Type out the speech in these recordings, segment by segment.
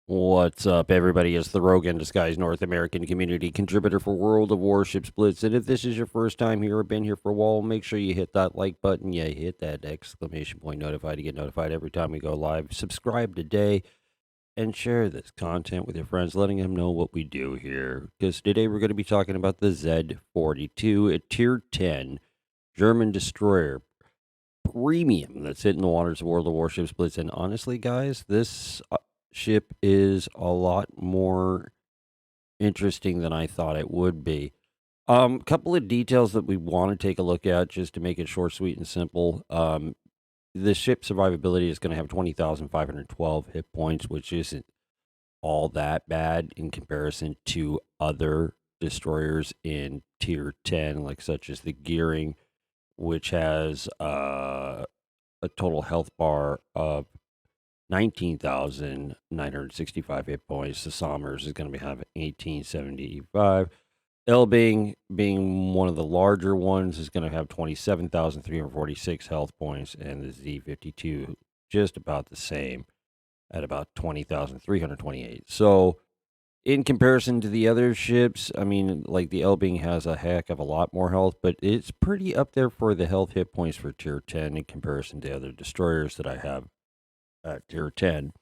What's up, everybody? It's the Rogue in Disguise North American community contributor for World of Warships Blitz. And if this is your first time here or been here for a while, make sure you hit that like button. Yeah, hit that exclamation point notified to get notified every time we go live. Subscribe today and share this content with your friends, letting them know what we do here. Because today we're going to be talking about the Z-42, a Tier 10 German destroyer premium that's hitting the waters of World of Warships Blitz. And honestly, guys, this ship is a lot more interesting than I thought it would be. Couple of details that we want to take a look at just to make it short, sweet, and simple. The ship survivability is going to have 20,512 hit points, which isn't all that bad in comparison to other destroyers in tier 10, like such as the Gearing, which has a total health bar of 19,965 hit points. The Sommers is going to be having 1875. Elbing, being one of the larger ones, is going to have 27,346 health points, and the Z-52 just about the same at about 20,328. So, in comparison to the other ships, I mean, like the Elbing has a heck of a lot more health, but it's pretty up there for the health hit points for tier 10 in comparison to other destroyers that I have at tier 10.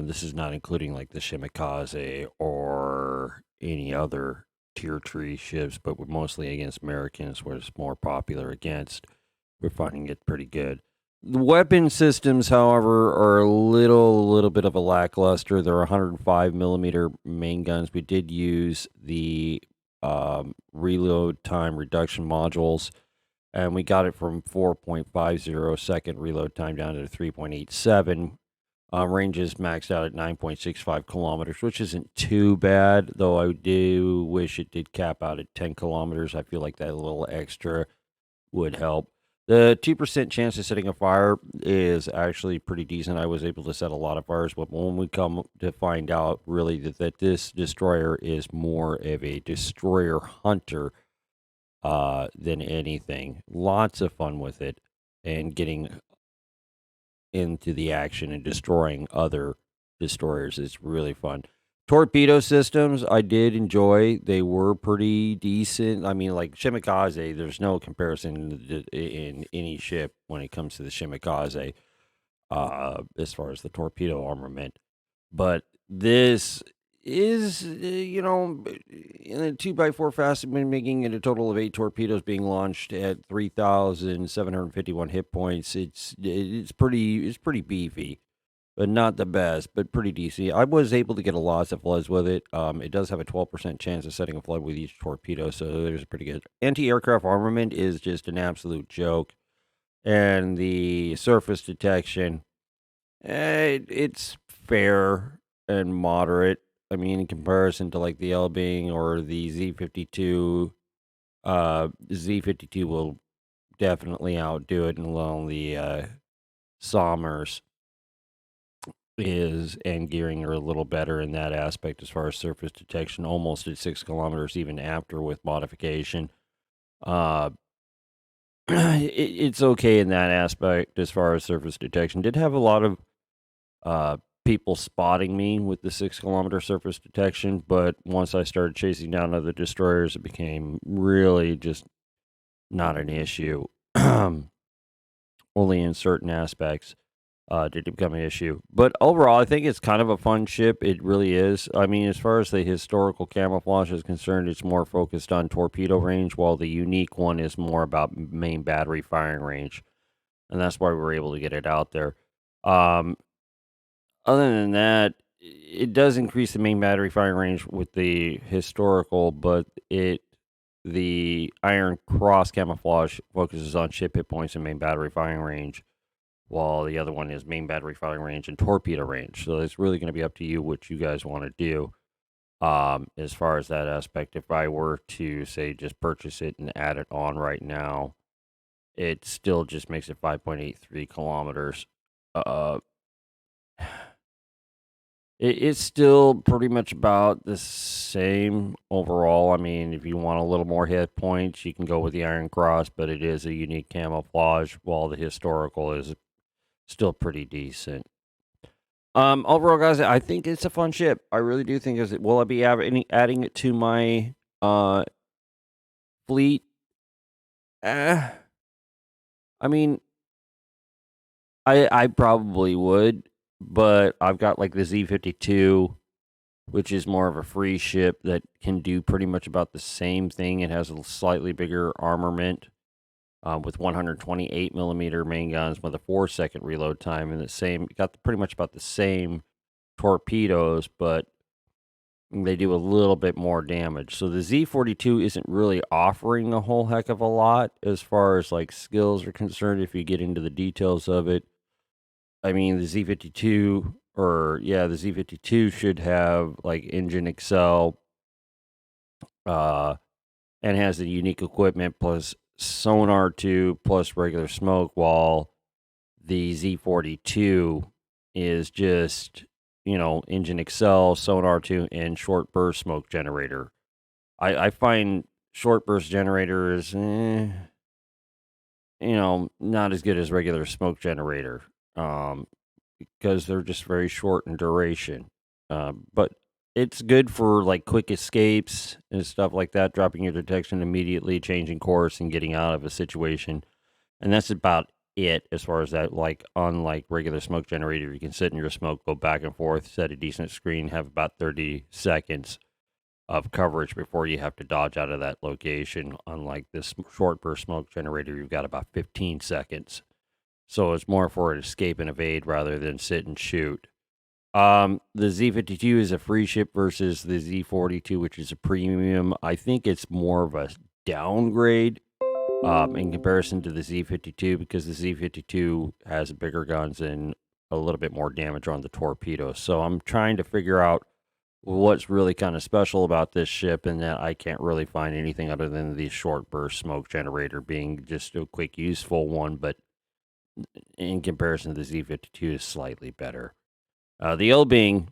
This is not including like the Shimikaze or any other tier 3 ships, but we're mostly against Americans, where it's more popular against. We're finding it pretty good. The weapon systems, however, are a little bit of a lackluster. They're 105 millimeter main guns. We did use the reload time reduction modules, and we got it from 4.50 second reload time down to 3.87. Range is maxed out at 9.65 kilometers, which isn't too bad, though I do wish it did cap out at 10 kilometers. I feel like that little extra would help. The 2% chance of setting a fire is actually pretty decent. I was able to set a lot of fires, but when we come to find out really that this destroyer is more of a destroyer hunter than anything. Lots of fun with it and getting into the action and destroying other destroyers is really fun. Torpedo systems, I did enjoy. They were pretty decent. I mean, like Shimikaze, there's no comparison in any ship when it comes to the Shimikaze, as far as the torpedo armament. But this is, in a 2x4 fast, making it a total of 8 torpedoes being launched at 3,751 hit points. It's pretty beefy, but not the best, but pretty decent. I was able to get a lot of floods with it. It does have a 12% chance of setting a flood with each torpedo, so there's pretty good. Anti-aircraft armament is just an absolute joke, and the surface detection, it's fair and moderate. I mean, in comparison to like the Elbing or the Z-52, Z-52 will definitely outdo it, and along the Sommers is and Gearing are a little better in that aspect as far as surface detection, almost at 6 kilometers even after with modification. Uh, it's okay in that aspect as far as surface detection. Did have a lot of people spotting me with the 6 kilometer surface detection, but once I started chasing down other destroyers, it became really just not an issue. Only in certain aspects did it become an issue. But overall, I think it's kind of a fun ship. It really is. I mean, as far as the historical camouflage is concerned, it's more focused on torpedo range, while the unique one is more about main battery firing range. And that's why we were able to get it out there. Um, Other than that, it does increase the main battery firing range with the historical, but the Iron Cross camouflage focuses on ship hit points and main battery firing range, while the other one is main battery firing range and torpedo range. So it's really going to be up to you what you guys want to do. As far as that aspect, if I were to say just purchase it and add it on right now, it still just makes it 5.83 kilometers. Uh, it's still pretty much about the same overall. I mean, if you want a little more hit points, you can go with the Iron Cross, but it is a unique camouflage, while the historical is still pretty decent. Overall, guys, I think it's a fun ship. I really do think is it. Will I be adding it to my fleet? Eh, I mean, I probably would, but I've got like the Z-52, which is more of a free ship that can do pretty much about the same thing. It has a slightly bigger armament with 128 millimeter main guns with a 4-second reload time and the same. Got pretty much about the same torpedoes, but they do a little bit more damage. So the Z-42 isn't really offering a whole heck of a lot as far as like skills are concerned. If you get into the details of it, I mean the Z-52 the Z-52 should have like engine excel, and has the unique equipment plus sonar 2 plus regular smoke, while the Z-42 is just, engine excel, sonar 2, and short burst smoke generator. I find short burst generators, not as good as regular smoke generator, because they're just very short in duration. But it's good for like quick escapes and stuff like that, dropping your detection immediately, changing course, and getting out of a situation. And that's about it as far as that. Like, unlike regular smoke generator, you can sit in your smoke, go back and forth, set a decent screen, have about 30 seconds of coverage before you have to dodge out of that location. Unlike this short burst smoke generator, you've got about 15 seconds. So it's more for an escape and evade rather than sit and shoot. The Z-52 is a free ship versus the Z-42, which is a premium. I think it's more of a downgrade in comparison to the Z-52 because the Z-52 has bigger guns and a little bit more damage on the torpedoes. So I'm trying to figure out what's really kind of special about this ship, and that I can't really find anything other than the short burst smoke generator being just a quick, useful one, but in comparison to the Z-52 is slightly better. The L-Bing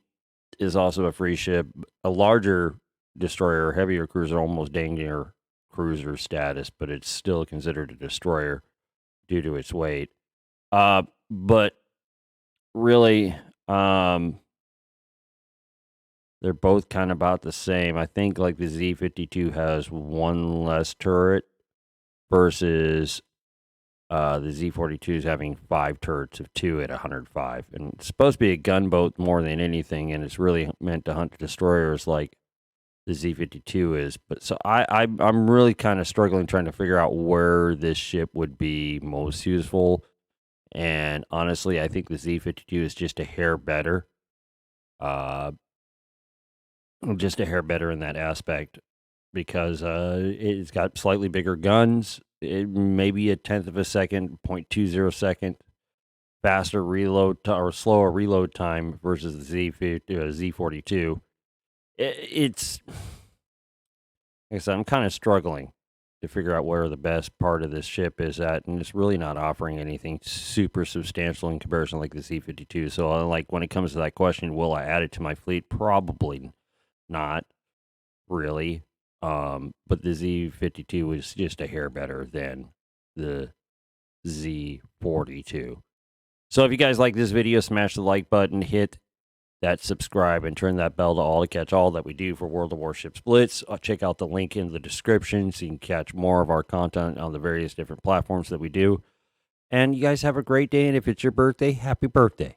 is also a free ship, a larger destroyer, heavier cruiser, almost dang near cruiser status, but it's still considered a destroyer due to its weight. But really, they're both kind of about the same. I think like the Z-52 has one less turret versus the Z-42 is having 5 turrets of 2 at 105. And it's supposed to be a gunboat more than anything, and it's really meant to hunt destroyers like the Z-52 is. But so I'm really kind of struggling trying to figure out where this ship would be most useful. And honestly, I think the Z-52 is just a hair better. Just a hair better in that aspect because it's got slightly bigger guns. It maybe a tenth of a second, 0.20 second faster reload or slower reload time versus the Z-42. It's like I said, I'm kind of struggling to figure out where the best part of this ship is at, and it's really not offering anything super substantial in comparison like the Z-52. So, like when it comes to that question, will I add it to my fleet? Probably not really. But the Z-52 is just a hair better than the Z-42. So if you guys like this video, smash the like button, hit that subscribe, and turn that bell to all to catch all that we do for World of Warships Blitz. Check out the link in the description so you can catch more of our content on the various different platforms that we do. And you guys have a great day, and if it's your birthday, happy birthday.